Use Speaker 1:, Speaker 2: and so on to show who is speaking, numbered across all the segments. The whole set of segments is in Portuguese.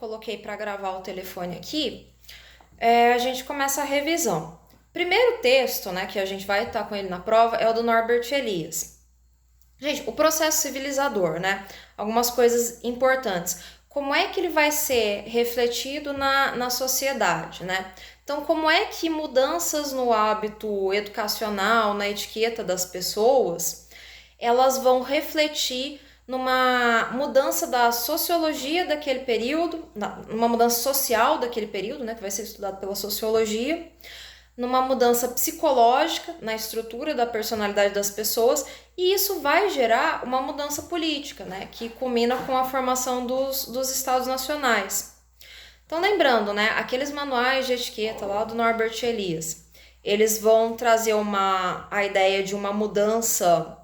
Speaker 1: coloquei para gravar o telefone aqui, a gente começa a revisão. Primeiro texto, né, que a gente vai estar com ele na prova é o do Norbert Elias. Gente, o processo civilizador, né? Algumas coisas importantes. Como é que ele vai ser refletido na sociedade, né? Então, como é que mudanças no hábito educacional, na etiqueta das pessoas, elas vão refletir numa mudança da sociologia daquele período, uma mudança social daquele período, né, que vai ser estudado pela sociologia, numa mudança psicológica na estrutura da personalidade das pessoas, e isso vai gerar uma mudança política, né, que culmina com a formação dos estados nacionais. Então, lembrando, né, aqueles manuais de etiqueta lá do Norbert Elias, eles vão trazer a ideia de uma mudança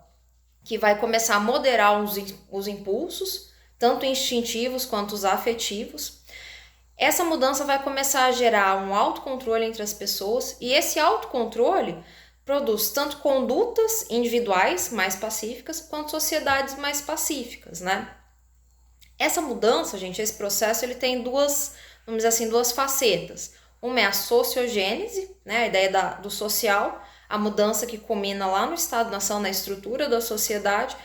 Speaker 1: que vai começar a moderar os impulsos, tanto instintivos quanto os afetivos. Essa mudança vai começar a gerar um autocontrole entre as pessoas, e esse autocontrole produz tanto condutas individuais mais pacíficas quanto sociedades mais pacíficas, né? Essa mudança, gente, esse processo, ele tem vamos dizer assim, duas facetas. Uma é a sociogênese, né, a ideia do social, a mudança que culmina lá no Estado-nação, na estrutura da sociedade,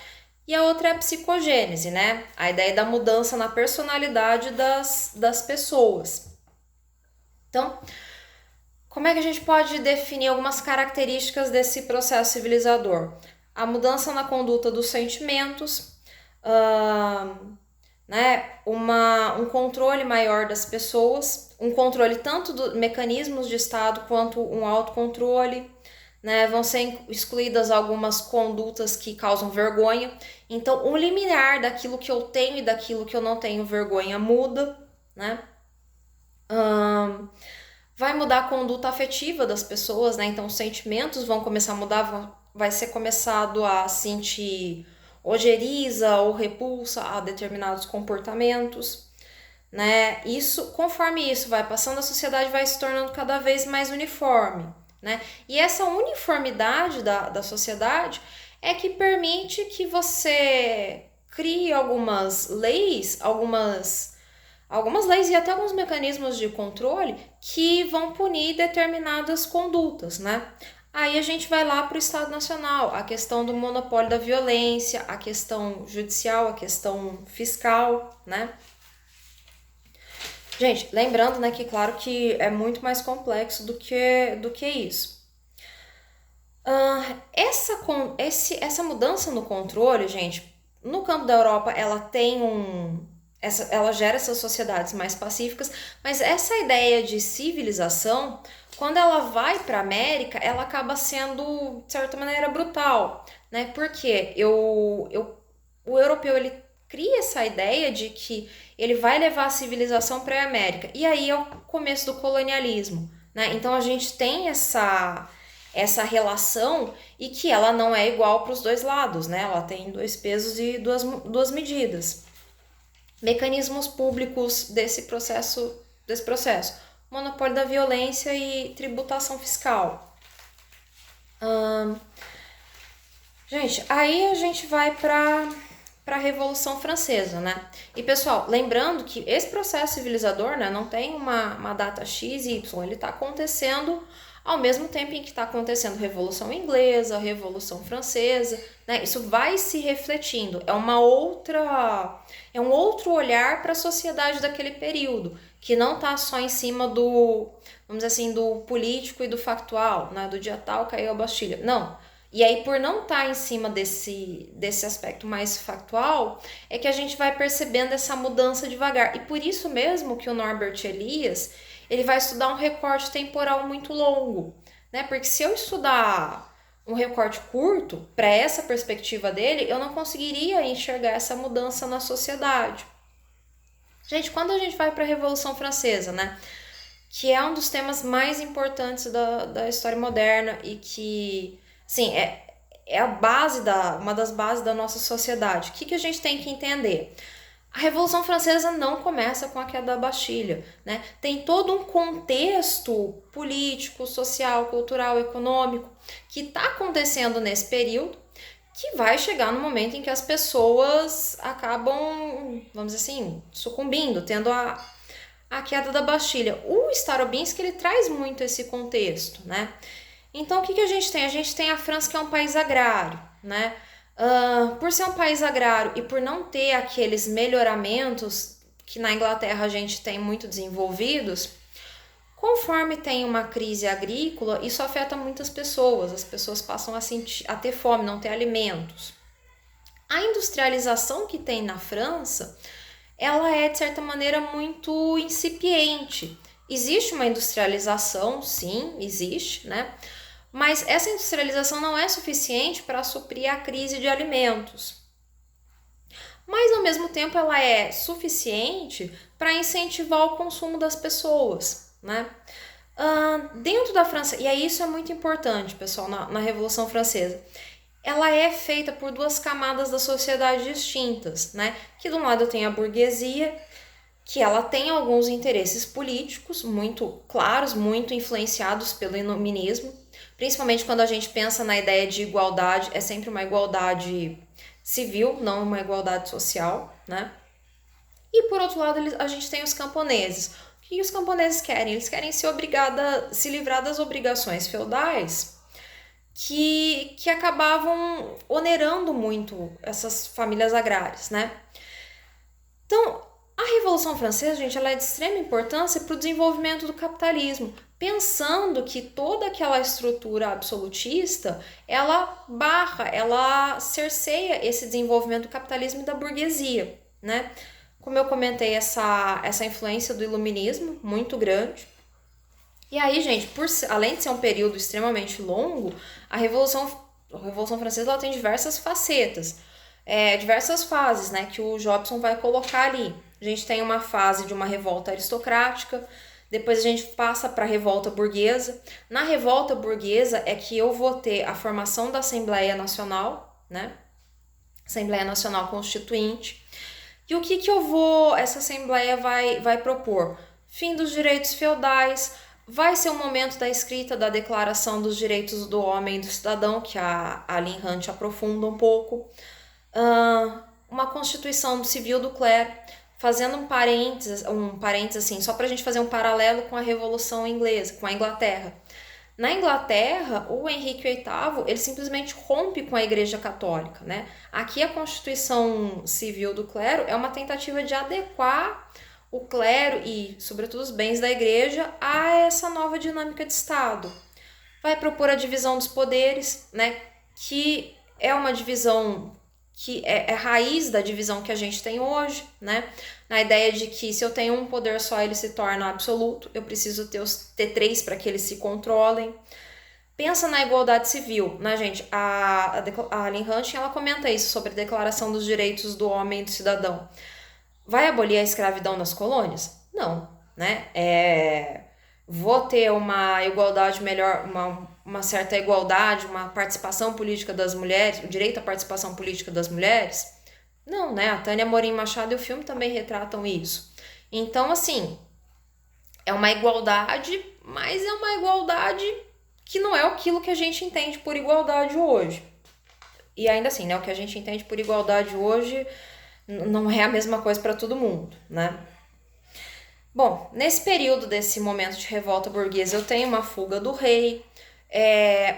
Speaker 1: e a outra é a psicogênese, né, a ideia da mudança na personalidade das pessoas. Então, como é que a gente pode definir algumas características desse processo civilizador? A mudança na conduta dos sentimentos, né, um controle maior das pessoas, um controle tanto dos mecanismos de Estado quanto um autocontrole, né, vão ser excluídas algumas condutas que causam vergonha. Então, o limiar daquilo que eu tenho e daquilo que eu não tenho vergonha muda, né? Vai mudar a conduta afetiva das pessoas, né? Então, os sentimentos vão começar a mudar, vai ser começado a sentir ojeriza ou repulsa a determinados comportamentos, né? Conforme isso vai passando, a sociedade vai se tornando cada vez mais uniforme, né? E essa uniformidade da sociedade é que permite que você crie algumas leis, algumas leis e até alguns mecanismos de controle que vão punir determinadas condutas, né? Aí a gente vai lá para o Estado Nacional, a questão do monopólio da violência, a questão judicial, a questão fiscal, né? Gente, lembrando, né, que claro que é muito mais complexo do que isso. Essa mudança no controle, gente, no campo da Europa, ela gera essas sociedades mais pacíficas, mas essa ideia de civilização, quando ela vai para a América, ela acaba sendo, de certa maneira, brutal, né? Porque o europeu, ele cria essa ideia de que ele vai levar a civilização para a América, e aí é o começo do colonialismo, né? Então a gente tem essa relação e que ela não é igual para os dois lados, né? Ela tem dois pesos e duas medidas. Mecanismos públicos desse processo, monopólio da violência e tributação fiscal. Gente, aí a gente vai para a Revolução Francesa, né? E pessoal, lembrando que esse processo civilizador, né, não tem uma data X e Y, ele está acontecendo ao mesmo tempo em que está acontecendo a Revolução Inglesa, a Revolução Francesa, né? Isso vai se refletindo, é um outro olhar para a sociedade daquele período, que não está só em cima vamos dizer assim, do político e do factual, né? Do dia tal caiu a Bastilha, não. E aí, por não estar em cima desse aspecto mais factual, é que a gente vai percebendo essa mudança devagar. E por isso mesmo que o Norbert Elias, ele vai estudar um recorte temporal muito longo, né? Porque se eu estudar um recorte curto, para essa perspectiva dele, eu não conseguiria enxergar essa mudança na sociedade. Gente, quando a gente vai para a Revolução Francesa, né? Que é um dos temas mais importantes da história moderna e que, sim, é uma das bases da nossa sociedade. O que a gente tem que entender? A Revolução Francesa não começa com a queda da Bastilha, né? Tem todo um contexto político, social, cultural, econômico que está acontecendo nesse período, que vai chegar no momento em que as pessoas acabam, vamos dizer assim, sucumbindo, tendo a queda da Bastilha. O Starobinsky, ele traz muito esse contexto, né? Então, o que a gente tem? A gente tem a França, que é um país agrário, né? Por ser um país agrário e por não ter aqueles melhoramentos que na Inglaterra a gente tem muito desenvolvidos, conforme tem uma crise agrícola, isso afeta muitas pessoas. As pessoas passam a ter fome, não ter alimentos. A industrialização que tem na França, ela é, de certa maneira, muito incipiente. Existe uma industrialização, sim, existe, né? Mas essa industrialização não é suficiente para suprir a crise de alimentos. Mas, ao mesmo tempo, ela é suficiente para incentivar o consumo das pessoas, né? Dentro da França, e aí isso é muito importante, pessoal, na Revolução Francesa, ela é feita por duas camadas da sociedade distintas, né? Que de um lado tem a burguesia, que ela tem alguns interesses políticos muito claros, muito influenciados pelo iluminismo, principalmente quando a gente pensa na ideia de igualdade, é sempre uma igualdade civil, não uma igualdade social, né? E por outro lado, a gente tem os camponeses. O que os camponeses querem? Eles querem se livrar das obrigações feudais que acabavam onerando muito essas famílias agrárias, né? Então, a Revolução Francesa, gente, ela é de extrema importância para o desenvolvimento do capitalismo, pensando que toda aquela estrutura absolutista, ela cerceia esse desenvolvimento do capitalismo e da burguesia, né? Como eu comentei, essa influência do iluminismo muito grande. E aí, gente, além de ser um período extremamente longo, a Revolução Francesa ela tem diversas facetas, diversas fases, né, que o Jobson vai colocar ali. A gente tem uma fase de uma revolta aristocrática, depois a gente passa para a revolta burguesa. Na revolta burguesa é que eu vou ter a formação da Assembleia Nacional, né, Assembleia Nacional Constituinte. E o que essa Assembleia vai propor? Fim dos direitos feudais. Vai ser o momento da escrita da Declaração dos Direitos do Homem e do Cidadão, que a Aline Hunt aprofunda um pouco. Uma Constituição Civil do Clero, fazendo um parênteses assim, só para a gente fazer um paralelo com a Revolução Inglesa, com a Inglaterra. Na Inglaterra, o Henrique VIII, ele simplesmente rompe com a Igreja Católica, né? Aqui a Constituição Civil do Clero é uma tentativa de adequar o clero e, sobretudo, os bens da igreja a essa nova dinâmica de Estado. Vai propor a divisão dos poderes, né, que é uma divisão que é raiz da divisão que a gente tem hoje, né, na ideia de que se eu tenho um poder só, ele se torna absoluto, eu preciso ter três para que eles se controlem. Pensa na igualdade civil, né, gente? A Aline Hunt, ela comenta isso sobre a Declaração dos Direitos do Homem e do Cidadão. Vai abolir a escravidão nas colônias? Não, né? Vou ter uma igualdade melhor, uma certa igualdade, uma participação política das mulheres, o direito à participação política das mulheres? Não, né? A Tânia Amorim Machado e o filme também retratam isso. Então, assim, é uma igualdade, mas é uma igualdade que não é aquilo que a gente entende por igualdade hoje. E ainda assim, né? O que a gente entende por igualdade hoje não é a mesma coisa para todo mundo, né? Bom, nesse período desse momento de revolta burguesa, eu tenho uma fuga do rei.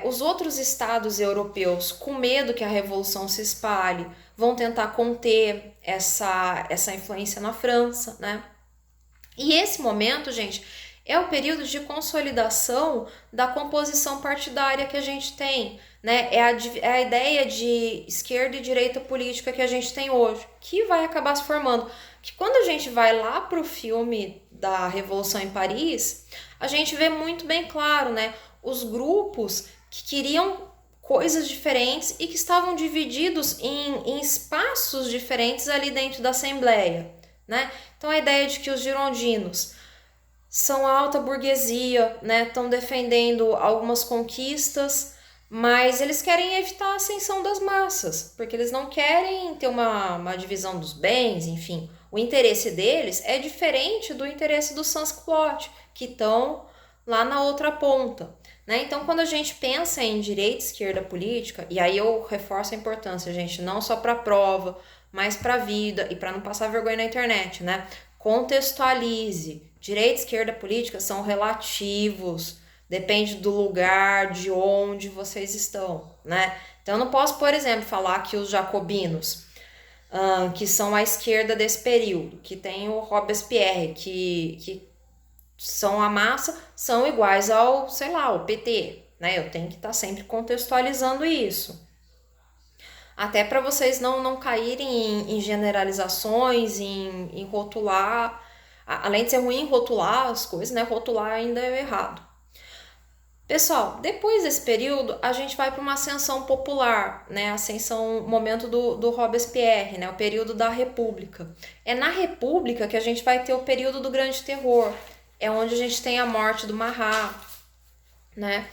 Speaker 1: Os outros estados europeus, com medo que a revolução se espalhe, vão tentar conter essa influência na França, né? E esse momento, gente, é o período de consolidação da composição partidária que a gente tem, né? É a ideia de esquerda e direita política que a gente tem hoje, que vai acabar se formando. Que quando a gente vai lá para o filme da Revolução em Paris, a gente vê muito bem claro, né? Os grupos que queriam coisas diferentes e que estavam divididos em espaços diferentes ali dentro da Assembleia, né? Então a ideia de que os girondinos são a alta burguesia, né? Estão defendendo algumas conquistas, mas eles querem evitar a ascensão das massas, porque eles não querem ter uma divisão dos bens, enfim. O interesse deles é diferente do interesse dos sans-culottes, que estão lá na outra ponta, né? Então, quando a gente pensa em direita e esquerda política, e aí eu reforço a importância, gente, não só para a prova, mas para a vida e para não passar vergonha na internet, né? Contextualize. direita e esquerda política são relativos, depende do lugar, de onde vocês estão, né? Então, eu não posso, por exemplo, falar que os jacobinos, que são a esquerda desse período, que tem o Robespierre, que são a massa, são iguais ao, sei lá, o PT, né? Eu tenho que estar sempre contextualizando isso. Até para vocês não caírem em generalizações, em rotular. Além de ser ruim rotular as coisas, né? Rotular ainda é errado. Pessoal, depois desse período, a gente vai para uma ascensão popular, né? Ascensão, momento do Robespierre, né? O período da República. É na República que a gente vai ter o período do Grande Terror. É onde a gente tem a morte do Marat, né?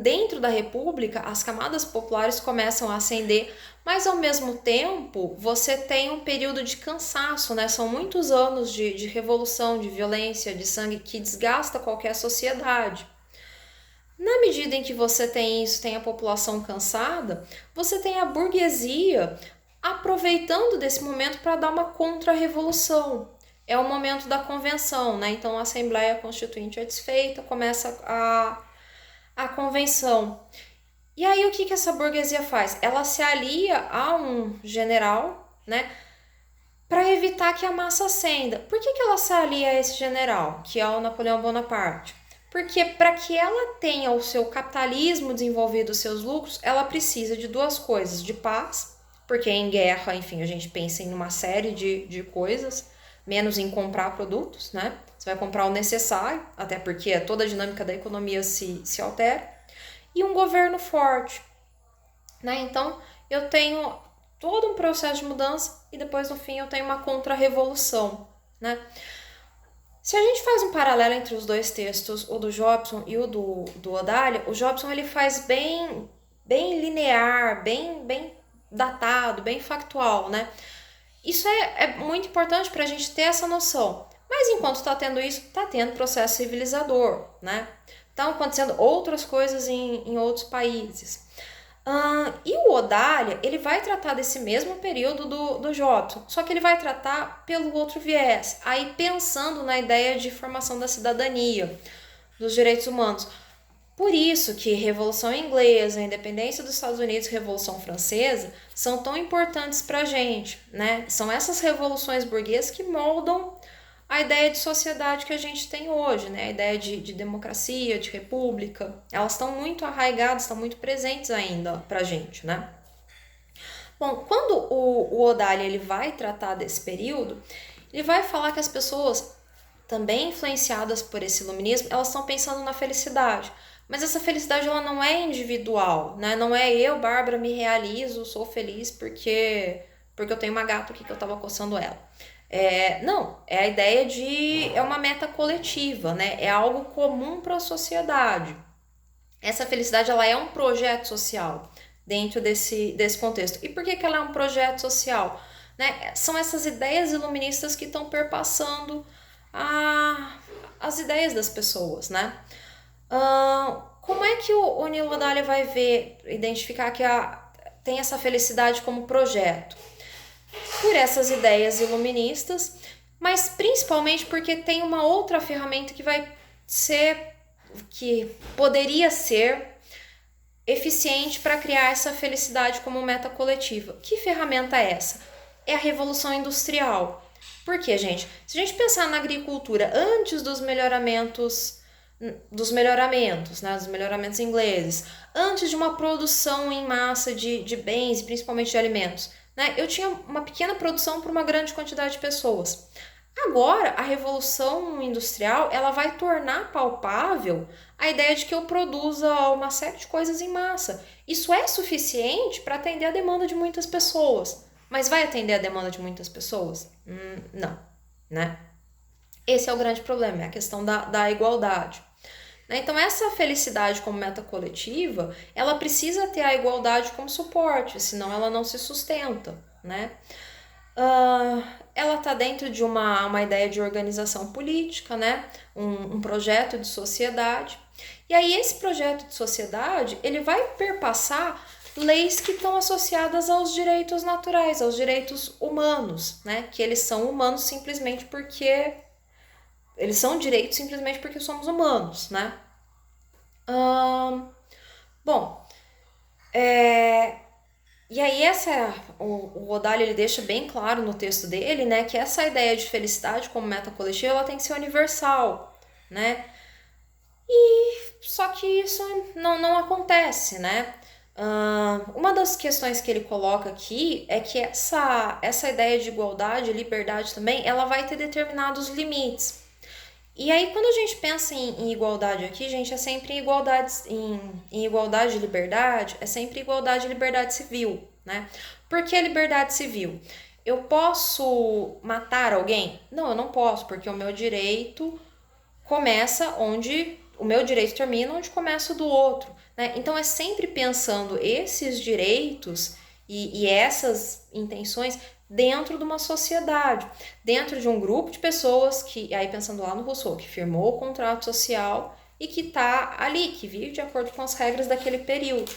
Speaker 1: Dentro da República, as camadas populares começam a ascender, mas ao mesmo tempo você tem um período de cansaço, né? São muitos anos de revolução, de violência, de sangue que desgasta qualquer sociedade. Na medida em que você tem isso, tem a população cansada, você tem a burguesia aproveitando desse momento para dar uma contra-revolução. É o momento da convenção, né? Então a Assembleia Constituinte é desfeita, começa a convenção. E aí o que essa burguesia faz? Ela se alia a um general, né, para evitar que a massa ascenda. Por que ela se alia a esse general, que é o Napoleão Bonaparte? Porque para que ela tenha o seu capitalismo desenvolvido, os seus lucros, ela precisa de duas coisas: de paz, porque em guerra, enfim, a gente pensa em uma série de coisas, menos em comprar produtos, né? Você vai comprar o necessário, até porque toda a dinâmica da economia se altera, e um governo forte, né? Então, eu tenho todo um processo de mudança e depois, no fim, eu tenho uma contra-revolução, né? Se a gente faz um paralelo entre os dois textos, o do Jobson e o do Odália, o Jobson ele faz bem linear, bem datado, bem factual, né? Isso é muito importante para a gente ter essa noção. Mas enquanto está tendo isso, está tendo processo civilizador, né? Estão acontecendo outras coisas em outros países. E o Odália, ele vai tratar desse mesmo período do Jobson, só que ele vai tratar pelo outro viés, aí pensando na ideia de formação da cidadania, dos direitos humanos. Por isso que Revolução Inglesa, Independência dos Estados Unidos e Revolução Francesa são tão importantes para a gente, né? São essas revoluções burguesas que moldam a ideia de sociedade que a gente tem hoje, né? A ideia de democracia, de república. Elas estão muito arraigadas, estão muito presentes ainda para a gente, né? Bom, quando o Odália ele vai tratar desse período, ele vai falar que as pessoas, também influenciadas por esse iluminismo, elas estão pensando na felicidade. Mas essa felicidade ela não é individual, né? Não é eu, Bárbara, me realizo, sou feliz porque eu tenho uma gata aqui que eu tava coçando ela. Não, é a ideia é uma meta coletiva, né? É algo comum para a sociedade. Essa felicidade ela é um projeto social dentro desse contexto. E por que ela é um projeto social? Né? São essas ideias iluministas que estão perpassando as ideias das pessoas, né? Como é que o Nilo Odália vai identificar que tem essa felicidade como projeto? Por essas ideias iluministas, mas principalmente porque tem uma outra ferramenta que poderia ser eficiente para criar essa felicidade como meta coletiva. Que ferramenta é essa? É a Revolução Industrial. Por quê, gente? Se a gente pensar na agricultura antes dos melhoramentos, né, dos melhoramentos ingleses, antes de uma produção em massa de bens, principalmente de alimentos, né, eu tinha uma pequena produção para uma grande quantidade de pessoas. Agora, a Revolução Industrial ela vai tornar palpável a ideia de que eu produza uma série de coisas em massa. Isso é suficiente para atender a demanda de muitas pessoas. Mas vai atender a demanda de muitas pessoas? Não, né? Esse é o grande problema, é a questão da igualdade. Então, essa felicidade como meta coletiva, ela precisa ter a igualdade como suporte, senão ela não se sustenta, né? Ela está dentro de uma ideia de organização política, né? Um projeto de sociedade. E aí esse projeto de sociedade, ele vai perpassar leis que estão associadas aos direitos naturais, aos direitos humanos, né? Que eles são humanos simplesmente porque... Eles são direitos simplesmente porque somos humanos, né? Bom, e aí o Rodalho ele deixa bem claro no texto dele, né, que essa ideia de felicidade como meta coletiva ela tem que ser universal, né? Só que isso não acontece, né? Uma das questões que ele coloca aqui é que essa ideia de igualdade e liberdade também, ela vai ter determinados limites. E aí, quando a gente pensa em igualdade aqui, gente, é sempre em igualdade e liberdade, é sempre igualdade e liberdade civil, né? Por que liberdade civil? Eu posso matar alguém? Não, eu não posso, porque o meu direito começa onde... O meu direito termina onde começa o do outro, né? Então, é sempre pensando esses direitos e essas intenções dentro de uma sociedade, dentro de um grupo de pessoas que, aí pensando lá no Rousseau, que firmou o contrato social e que tá ali, que vive de acordo com as regras daquele período,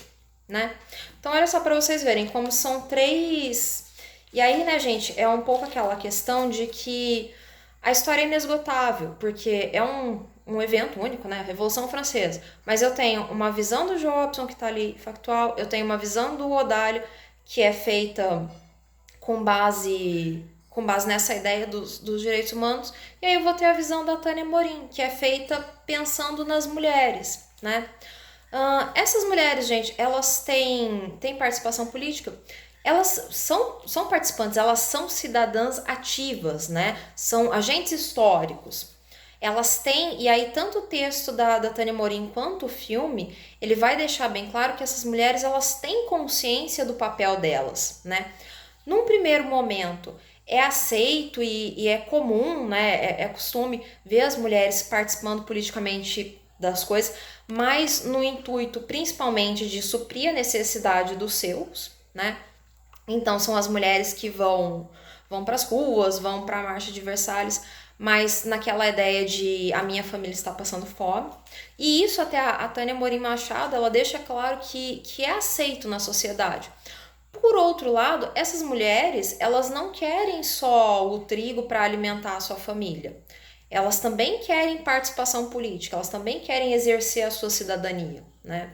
Speaker 1: né? Então, olha só para vocês verem como são três... E aí, né, gente, é um pouco aquela questão de que a história é inesgotável, porque é um evento único, né? A Revolução Francesa. Mas eu tenho uma visão do Jobson, que tá ali factual, eu tenho uma visão do Rodalho, que é feita com base nessa ideia dos direitos humanos, e aí eu vou ter a visão da Tânia Morim, que é feita pensando nas mulheres, né? Essas mulheres, gente, elas têm participação política, elas são participantes, elas são cidadãs ativas, né? São agentes históricos. Elas têm, e aí tanto o texto da Tânia Morim quanto o filme, ele vai deixar bem claro que essas mulheres, elas têm consciência do papel delas, né? Num primeiro momento, é aceito e é comum, né? É costume ver as mulheres participando politicamente das coisas, mas no intuito principalmente de suprir a necessidade dos seus, né? Então, são as mulheres que vão para as ruas, vão para a Marcha de Versalhes, mas naquela ideia de a minha família está passando fome. E isso até a Tânia Morim Machado, ela deixa claro que é aceito na sociedade. Por outro lado, essas mulheres, elas não querem só o trigo para alimentar a sua família. Elas também querem participação política, elas também querem exercer a sua cidadania, né?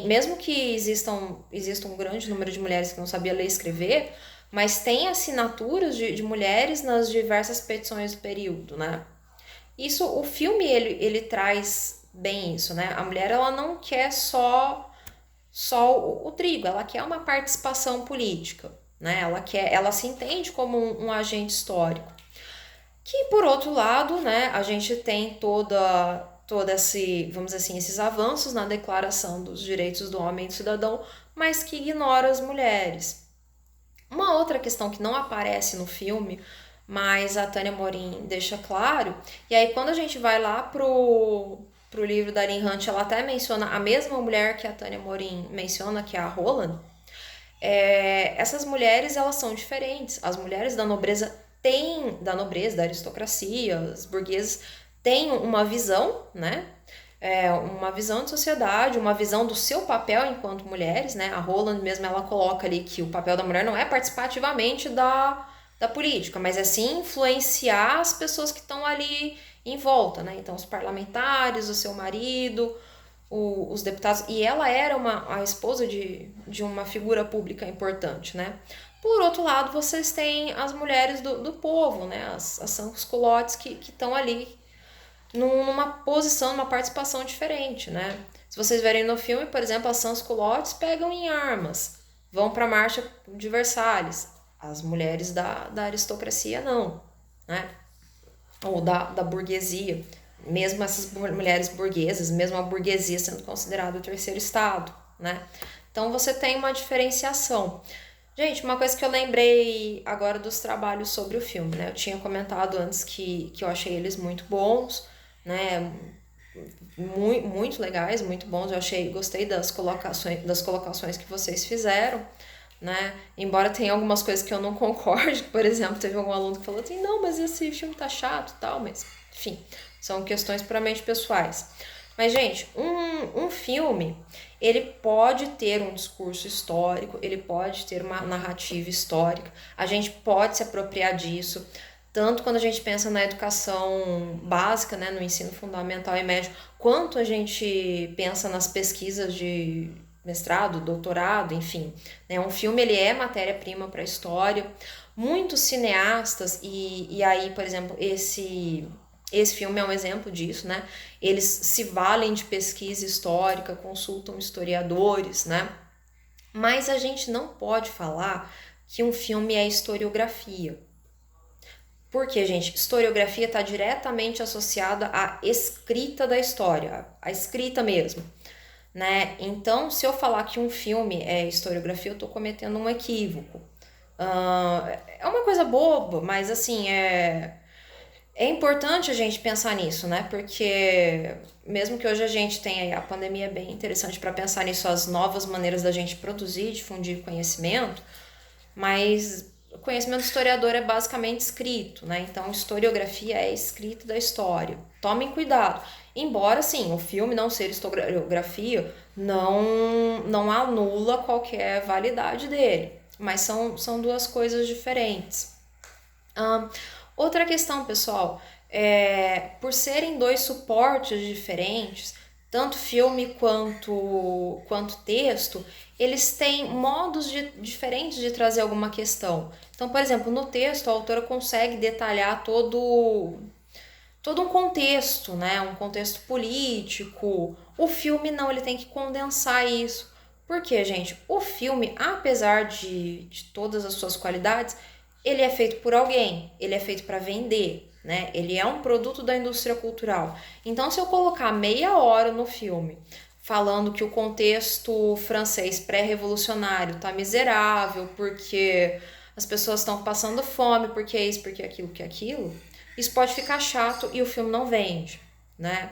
Speaker 1: Mesmo que exista um grande número de mulheres que não sabia ler e escrever, mas tem assinaturas de mulheres nas diversas petições do período, né? O filme, ele traz bem isso, né? A mulher, ela não quer só o trigo, ela quer uma participação política, né? Ela se entende como um agente histórico. Que, por outro lado, né, a gente tem vamos dizer assim, esses avanços na Declaração dos Direitos do Homem e do Cidadão, mas que ignora as mulheres. Uma outra questão que não aparece no filme, mas a Tânia Morim deixa claro, e aí quando a gente vai lá pro livro da Aline Hunt, ela até menciona a mesma mulher que a Tânia Morim menciona, que é a Roland. Essas mulheres, elas são diferentes. As mulheres da nobreza da aristocracia, as burguesas, têm uma visão, né? Uma visão de sociedade, uma visão do seu papel enquanto mulheres, né? A Roland mesmo, ela coloca ali que o papel da mulher não é participar ativamente da política, mas é sim influenciar as pessoas que estão ali em volta, né? Então, os parlamentares, o seu marido, os deputados, e ela era a esposa de uma figura pública importante, né? Por outro lado, vocês têm as mulheres do povo, né? As sans-culottes que estão ali numa posição, numa participação diferente, né? Se vocês verem no filme, por exemplo, as sans-culottes pegam em armas, vão para a Marcha de Versalhes. As mulheres da aristocracia não, né? Ou da burguesia. Mesmo essas mulheres burguesas, mesmo a burguesia sendo considerada o terceiro estado, né? Então você tem uma diferenciação. Gente, uma coisa que eu lembrei agora dos trabalhos sobre o filme, né? Eu tinha comentado antes que eu achei eles muito bons, né? Muito, muito legais, muito bons. Gostei das colocações que vocês fizeram, né? Embora tenha algumas coisas que eu não concorde, por exemplo, teve algum aluno que falou assim, não, mas esse filme tá chato e tal, mas enfim, são questões puramente pessoais. Mas, gente, um filme, ele pode ter um discurso histórico, ele pode ter uma narrativa histórica, a gente pode se apropriar disso, tanto quando a gente pensa na educação básica, né, no ensino fundamental e médio, quanto a gente pensa nas pesquisas de mestrado, doutorado, enfim. Né, um filme, ele é matéria-prima para a história. Muitos cineastas, e aí, por exemplo, esse filme é um exemplo disso, né? Eles se valem de pesquisa histórica, consultam historiadores, né? Mas a gente não pode falar que um filme é historiografia. Porque, gente, historiografia está diretamente associada à escrita da história, à escrita mesmo, né? Então, se eu falar que um filme é historiografia, eu estou cometendo um equívoco. É uma coisa boba, mas assim, é importante a gente pensar nisso, né? Porque mesmo que hoje a gente tenha aí a pandemia, é bem interessante para pensar nisso, as novas maneiras da gente produzir, difundir conhecimento, mas o conhecimento do historiador é basicamente escrito, né? Então, historiografia é escrita da história. Tomem cuidado. Embora, sim, o filme não ser historiografia, não anula qualquer validade dele. Mas são duas coisas diferentes. Outra questão, pessoal, por serem dois suportes diferentes, tanto filme quanto texto, eles têm modos diferentes de trazer alguma questão. Então, por exemplo, no texto, a autora consegue detalhar todo um contexto, né? Um contexto político. O filme não, ele tem que condensar isso. Porque, gente, o filme, apesar de todas as suas qualidades, ele é feito por alguém, ele é feito para vender, né? Ele é um produto da indústria cultural. Então, se eu colocar meia hora no filme falando que o contexto francês pré-revolucionário tá miserável, porque as pessoas estão passando fome, porque é isso, porque é aquilo, que é aquilo, isso pode ficar chato e o filme não vende, né?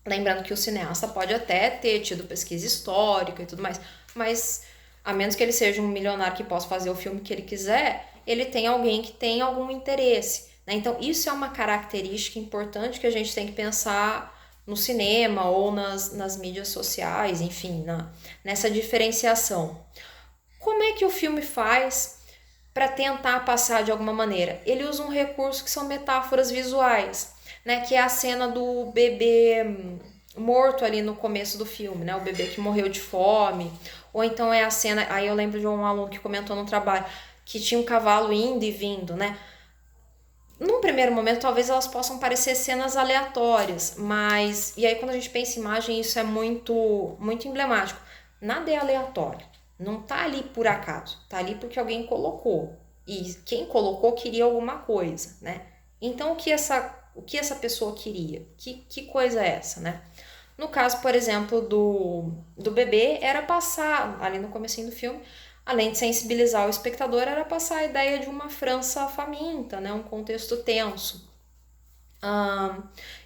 Speaker 1: Lembrando que o cineasta pode até ter tido pesquisa histórica e tudo mais, mas a menos que ele seja um milionário que possa fazer o filme que ele quiser, ele tem alguém que tem algum interesse, né? Então, isso é uma característica importante que a gente tem que pensar no cinema ou nas mídias sociais, enfim, nessa diferenciação. Como é que o filme faz para tentar passar de alguma maneira? Ele usa um recurso que são metáforas visuais, né? Que é a cena do bebê morto ali no começo do filme, né? O bebê que morreu de fome. Ou então é a cena, aí eu lembro de um aluno que comentou no trabalho, que tinha um cavalo indo e vindo, né? Num primeiro momento, talvez elas possam parecer cenas aleatórias, mas... E aí, quando a gente pensa em imagem, isso é muito, muito emblemático. Nada é aleatório. Não tá ali por acaso. Tá ali porque alguém colocou. E quem colocou queria alguma coisa, né? Então, o que essa pessoa queria? Que coisa é essa, né? No caso, por exemplo, do bebê, era passar, ali no comecinho do filme, além de sensibilizar o espectador, era passar a ideia de uma França faminta, né? Um contexto tenso.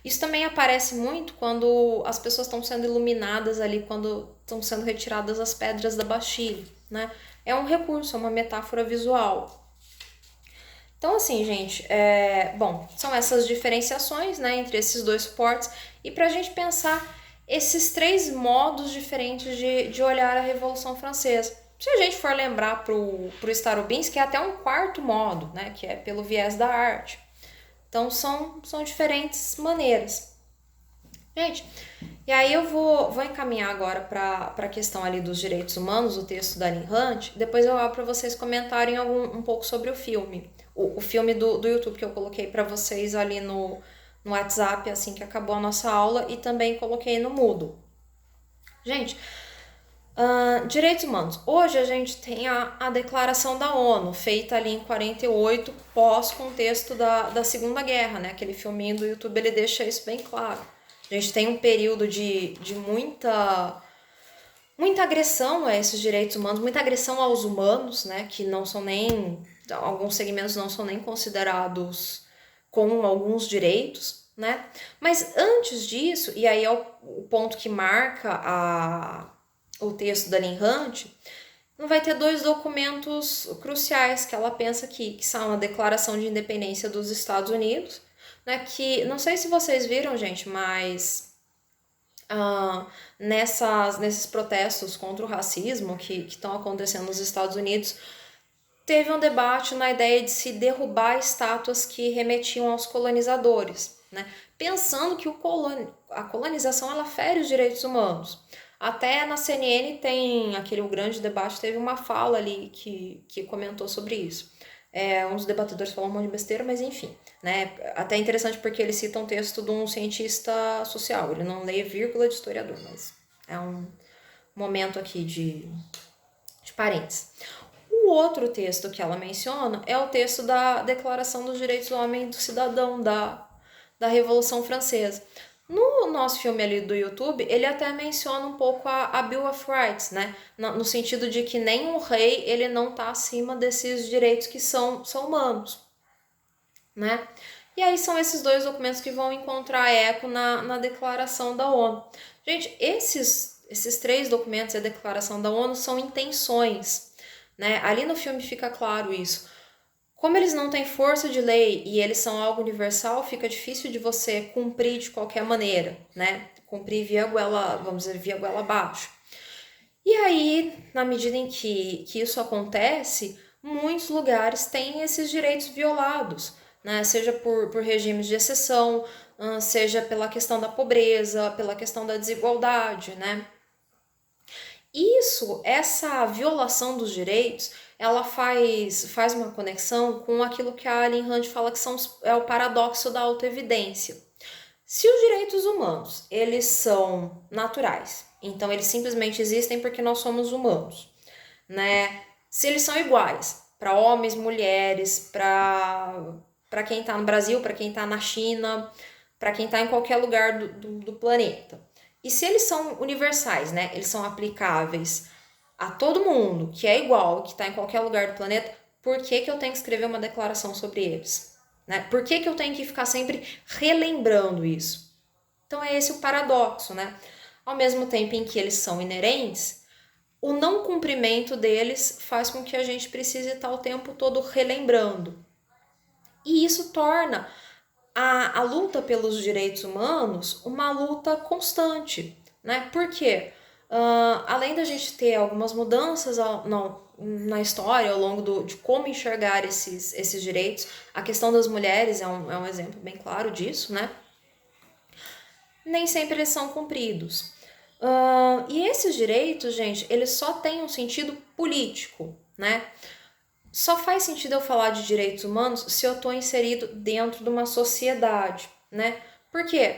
Speaker 1: Isso também aparece muito quando as pessoas estão sendo iluminadas ali, quando estão sendo retiradas as pedras da Bastilha, né? É um recurso, é uma metáfora visual. Então, assim, gente, bom, são essas diferenciações, né, entre esses dois suportes, e para a gente pensar esses três modos diferentes de olhar a Revolução Francesa. Se a gente for lembrar pro Starobinsky, é até um quarto modo, né, que é pelo viés da arte. Então, são diferentes maneiras. Gente, e aí eu vou encaminhar agora para a questão ali dos direitos humanos, o texto da Lynn Hunt, depois eu abro para vocês comentarem um pouco sobre o filme. O filme do YouTube que eu coloquei para vocês ali no WhatsApp assim que acabou a nossa aula e também coloquei no Moodle. Gente, direitos humanos. Hoje a gente tem a declaração da ONU, feita ali em 48, pós-contexto da Segunda Guerra, né? Aquele filminho do YouTube, ele deixa isso bem claro. A gente tem um período de muita agressão a esses direitos humanos, muita agressão aos humanos, né? Que não são nem... Alguns segmentos não são nem considerados com alguns direitos, né? Mas antes disso, e aí é o ponto que marca o texto da Lynn Hunt, vai ter dois documentos cruciais que ela pensa que são a Declaração de Independência dos Estados Unidos, né, que não sei se vocês viram, gente, mas ah, nesses protestos contra o racismo que estão acontecendo nos Estados Unidos, teve um debate na ideia de se derrubar estátuas que remetiam aos colonizadores, né? Pensando que a colonização ela fere os direitos humanos. Até na CNN tem aquele grande debate, teve uma fala ali que comentou sobre isso. Um dos debatedores falou um monte de besteira, mas enfim, né? Até interessante porque ele cita um texto de um cientista social, ele não lê vírgula de historiador, mas é um momento aqui de parênteses. O outro texto que ela menciona é o texto da Declaração dos Direitos do Homem e do Cidadão da Revolução Francesa. No nosso filme ali do YouTube, ele até menciona um pouco a Bill of Rights, né? No sentido de que nenhum rei ele não está acima desses direitos que são humanos, né? E aí são esses dois documentos que vão encontrar eco na Declaração da ONU. Gente, esses três documentos e a Declaração da ONU são intenções, né? Ali no filme fica claro isso. Como eles não têm força de lei e eles são algo universal, fica difícil de você cumprir de qualquer maneira, né? Cumprir via goela, vamos dizer, via goela abaixo. E aí, na medida em que isso acontece, muitos lugares têm esses direitos violados, né? Seja por regimes de exceção, seja pela questão da pobreza, pela questão da desigualdade, né? Essa violação dos direitos, ela faz uma conexão com aquilo que a Ayn Rand fala que é o paradoxo da autoevidência. Se os direitos humanos, eles são naturais, então eles simplesmente existem porque nós somos humanos, né? Se eles são iguais para homens, mulheres, para quem está no Brasil, para quem está na China, para quem está em qualquer lugar do planeta. E se eles são universais, né? Eles são aplicáveis a todo mundo, que é igual, que está em qualquer lugar do planeta, por que eu tenho que escrever uma declaração sobre eles? Né? Por que eu tenho que ficar sempre relembrando isso? Então é esse o paradoxo, né? Ao mesmo tempo em que eles são inerentes, o não cumprimento deles faz com que a gente precise estar o tempo todo relembrando. E isso torna a luta pelos direitos humanos uma luta constante, né? Por quê? Além da gente ter algumas mudanças na história ao longo de como enxergar esses direitos, a questão das mulheres é um exemplo bem claro disso, né? Nem sempre eles são cumpridos. E esses direitos, gente, eles só têm um sentido político, né? Só faz sentido eu falar de direitos humanos se eu estou inserido dentro de uma sociedade, né? Por quê?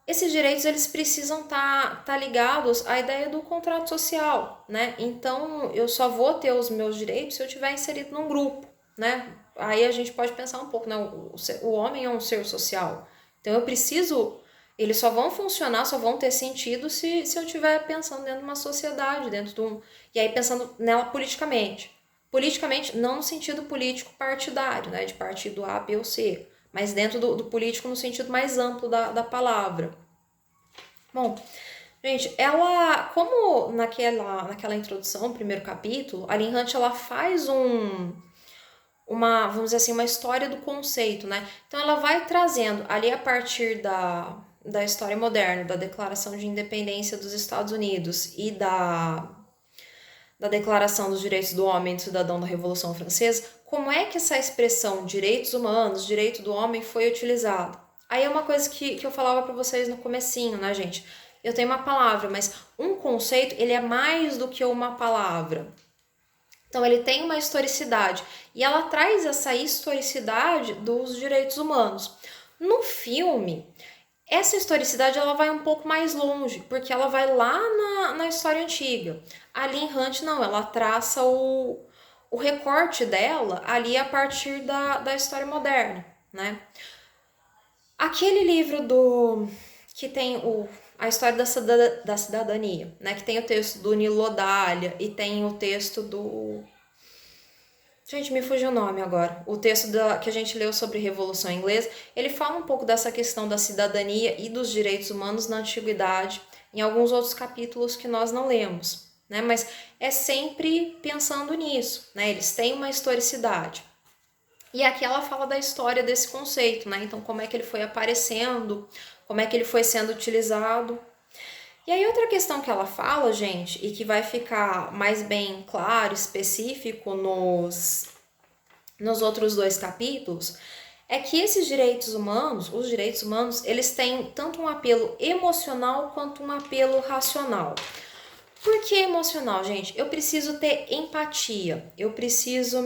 Speaker 1: Esses direitos eles precisam tá ligados à ideia do contrato social, né? Então eu só vou ter os meus direitos se eu estiver inserido num grupo, né? Aí a gente pode pensar um pouco, né? O homem é um ser social, então eu preciso. Eles só vão funcionar, só vão ter sentido se eu estiver pensando dentro de uma sociedade, dentro de um. E aí pensando nela politicamente. Politicamente, não no sentido político partidário, né? De partido A, B ou C, mas dentro do político no sentido mais amplo da palavra. Bom, gente, ela, como naquela introdução, primeiro capítulo, a Ayn Rand, ela faz vamos dizer assim, uma história do conceito, né? Então ela vai trazendo ali a partir da história moderna, da Declaração de Independência dos Estados Unidos e da Declaração dos Direitos do Homem e do Cidadão da Revolução Francesa, como é que essa expressão direitos humanos, direito do homem foi utilizada. Aí é uma coisa que eu falava para vocês no comecinho, né, gente? Eu tenho uma palavra, mas um conceito, ele é mais do que uma palavra. Então ele tem uma historicidade e ela traz essa historicidade dos direitos humanos. No filme, essa historicidade ela vai um pouco mais longe, porque ela vai lá na história antiga. A Ayn Rand não, ela traça o recorte dela ali a partir da história moderna, né? Aquele livro que tem a história da cidadania, né? Que tem o texto do Nilo Lodália e tem o texto do... Gente, me fugiu o nome agora. O texto que a gente leu sobre Revolução Inglesa, ele fala um pouco dessa questão da cidadania e dos direitos humanos na antiguidade, em alguns outros capítulos que nós não lemos, né? Mas é sempre pensando nisso, né? Eles têm uma historicidade. E aqui ela fala da história desse conceito, né? Então, como é que ele foi aparecendo, como é que ele foi sendo utilizado. E aí outra questão que ela fala, gente, e que vai ficar mais bem claro, específico nos outros dois capítulos, é que esses direitos humanos, os direitos humanos, eles têm tanto um apelo emocional quanto um apelo racional. Por que emocional, gente? Eu preciso ter empatia, eu preciso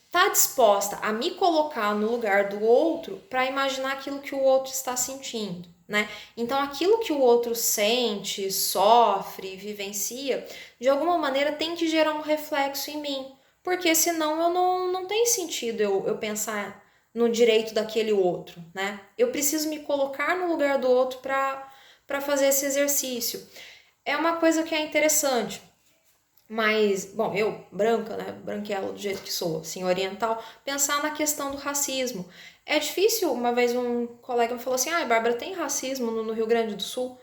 Speaker 1: tá disposta a me colocar no lugar do outro para imaginar aquilo que o outro está sentindo, né? Então, aquilo que o outro sente, sofre, vivencia, de alguma maneira tem que gerar um reflexo em mim, porque senão não tem sentido eu pensar no direito daquele outro, né? Eu preciso me colocar no lugar do outro para fazer esse exercício. É uma coisa que é interessante. Mas, bom, eu, branca, né, branquela do jeito que sou, assim, oriental, pensar na questão do racismo. É difícil, uma vez um colega me falou assim, Bárbara, tem racismo no Rio Grande do Sul?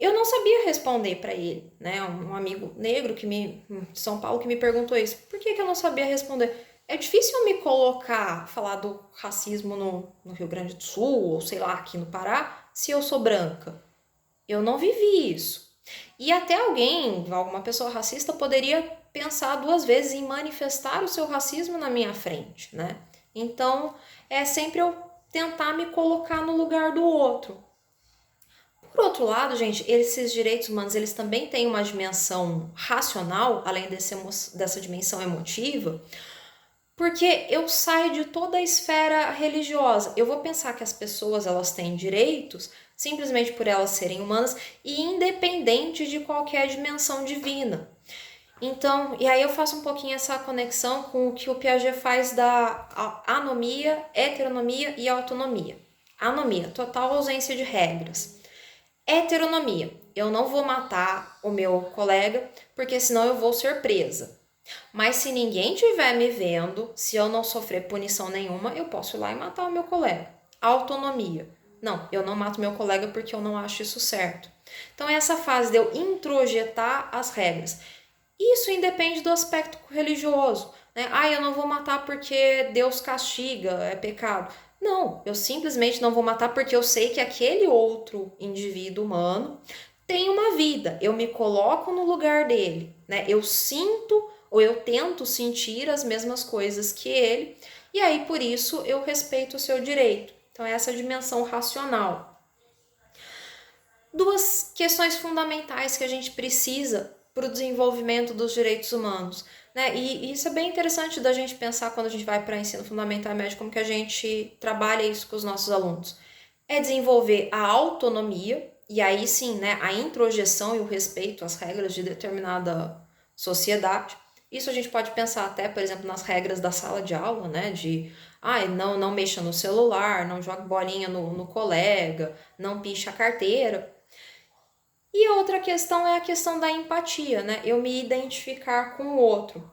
Speaker 1: Eu não sabia responder para ele, né, um amigo negro de São Paulo que me perguntou isso. Por que eu não sabia responder? É difícil eu me colocar, falar do racismo no Rio Grande do Sul, ou sei lá, aqui no Pará, se eu sou branca. Eu não vivi isso. E até alguma pessoa racista, poderia pensar duas vezes em manifestar o seu racismo na minha frente, né? Então, é sempre eu tentar me colocar no lugar do outro. Por outro lado, gente, esses direitos humanos, eles também têm uma dimensão racional, além dessa dimensão emotiva, porque eu saio de toda a esfera religiosa. Eu vou pensar que as pessoas, elas têm direitos simplesmente por elas serem humanas e independente de qualquer dimensão divina. Então, e aí eu faço um pouquinho essa conexão com o que o Piaget faz da anomia, heteronomia e autonomia. Anomia, total ausência de regras. Heteronomia, eu não vou matar o meu colega porque senão eu vou ser presa. Mas se ninguém estiver me vendo, se eu não sofrer punição nenhuma, eu posso ir lá e matar o meu colega. Autonomia. Não, eu não mato meu colega porque eu não acho isso certo. Então, essa fase de eu introjetar as regras. Isso independe do aspecto religioso, né? Eu não vou matar porque Deus castiga, é pecado. Não, eu simplesmente não vou matar porque eu sei que aquele outro indivíduo humano tem uma vida. Eu me coloco no lugar dele, né? Eu sinto ou eu tento sentir as mesmas coisas que ele, e aí por isso eu respeito o seu direito. Então, essa dimensão racional. Duas questões fundamentais que a gente precisa para o desenvolvimento dos direitos humanos, né? E isso é bem interessante da gente pensar quando a gente vai para ensino fundamental e médio, como que a gente trabalha isso com os nossos alunos. É desenvolver a autonomia, e aí sim, né, a introjeção e o respeito às regras de determinada sociedade. Isso a gente pode pensar até, por exemplo, nas regras da sala de aula, né? Não mexa no celular, não jogue bolinha no colega, não piche a carteira. E outra questão é a questão da empatia, né? Eu me identificar com o outro.